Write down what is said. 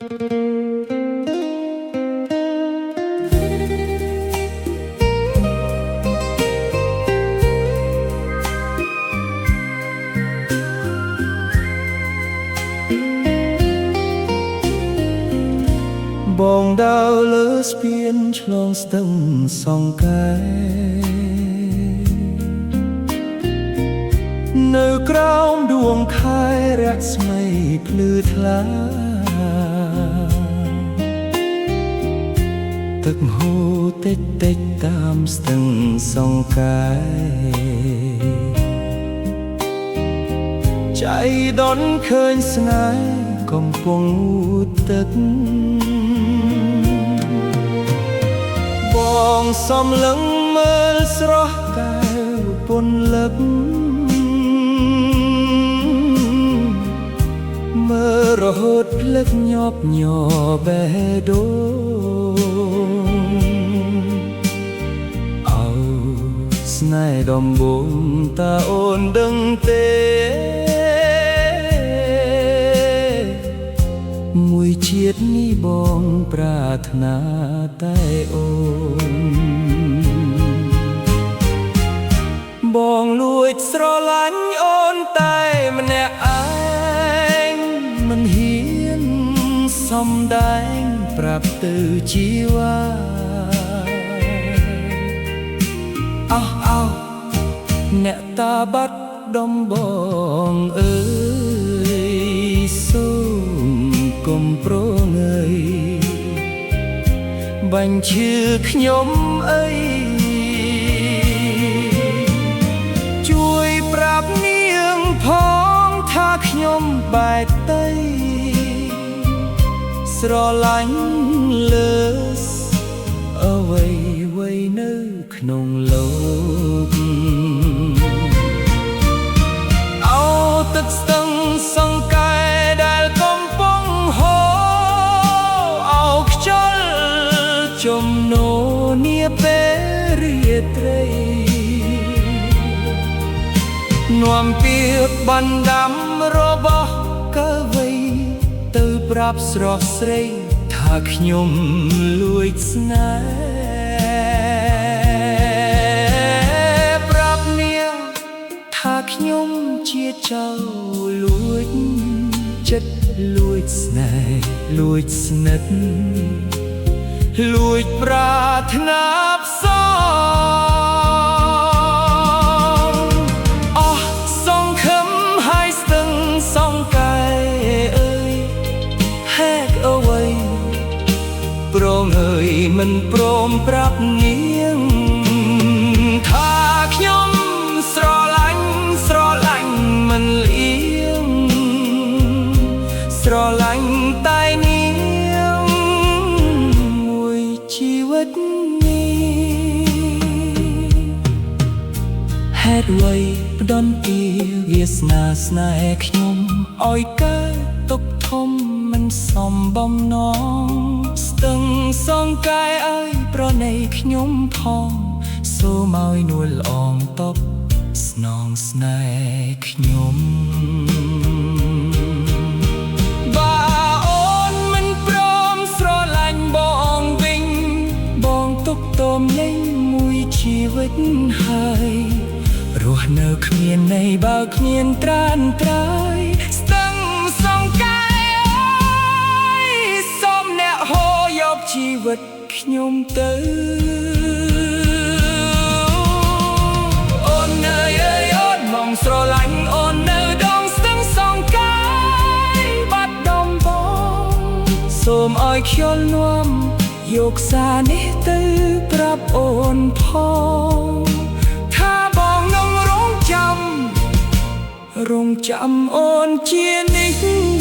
បងដើរលើស្ពានឆ្លងស្ទឹងសង្កែនៅក្រោមដួងខែរស្មីភ្លឺថ្លាទឹកហូរតិចតិចតាមស្ទឹងសង្កែใจដុនឃើញស្នេហ៍កំពុងទឹកបងសំលឹងមើលស្រស់កែវពន្លឹកមើលរហូតភ្លឹកញាប់ញ័របេះដូងអោស្នេហ៍ដំបូងតើអូនដឹងទេមួយជាតិនេះបងប្រាថ្នាតែអូនបងលួចស្រឡាញ់អូនតែម្នាក់ឯងមិនហ៊ានសំដែងប្រាប់ទៅជីវ៉ាអោអ្នកតាបាត់ដំបងអើយសូមកុំប្រងើយបាញ់ឈឺខ្ញុំអីជួយប្រាប់នាងផងថាខ្ញុំបែកតីស្រឡាញ់លើសអ្វីនៅក្នុងលោកអោទឹកស្ទឹងសង្កែដែលកំពុងហូរអោខ្យល់ជំនោនាពេលរាត្រីនាំពាក្យបណ្ដាំរបស់កើវ័យទៅប្រាប់ស្រស់ស្រីថាខ្ញុំលួចស្នេហ៍ប្រាប់នាងថាខ្ញុំជាចៅលួចចិត្តលួចស្នេហ៍លួចស្និទ្ធលួចប្រាថ្នាផ្សងអស់សង្ឃឹមហើយស្ទឹងសង្កែអើយហេតុអ្វីប្រងើយមិនព្រមប្រាប់នាងថាខ្ញុំស្រឡាញ់មិនលៀងស្រឡាញ់តែនាងមួយជីវិតនេះហេតុអ្វីផ្ដន់ពីវាសនាស្នេហ៍ខ្ញុំឲ្យកើតទុកធំមិនសមបំណងស្ទឹងសង្កែអើយប្រណីខ្ញុំផងសូមឲ្យនួលអងតបស្នងស្នេហ៍ខ្ញុំបើអូនមិនព្រមស្រឡាញ់បងវិញបងទុកទមលេងមួយជីវិតហើយរស់នៅគ្មានន័យបើគ្មានត្រានត្រើយស្ទឹងសង្កែអើយសូមអ្នកហូរយកជីវិតខ្ញុំទៅស្រឡាញ់អូននៅដងស្ទឹងសង្កែបាត់ដំបងសូមឲ្យខ្យល់នាំយកសារនេះទៅប្រាប់អូនផងថាបងនឹងរងចាំអូនជានិច្ច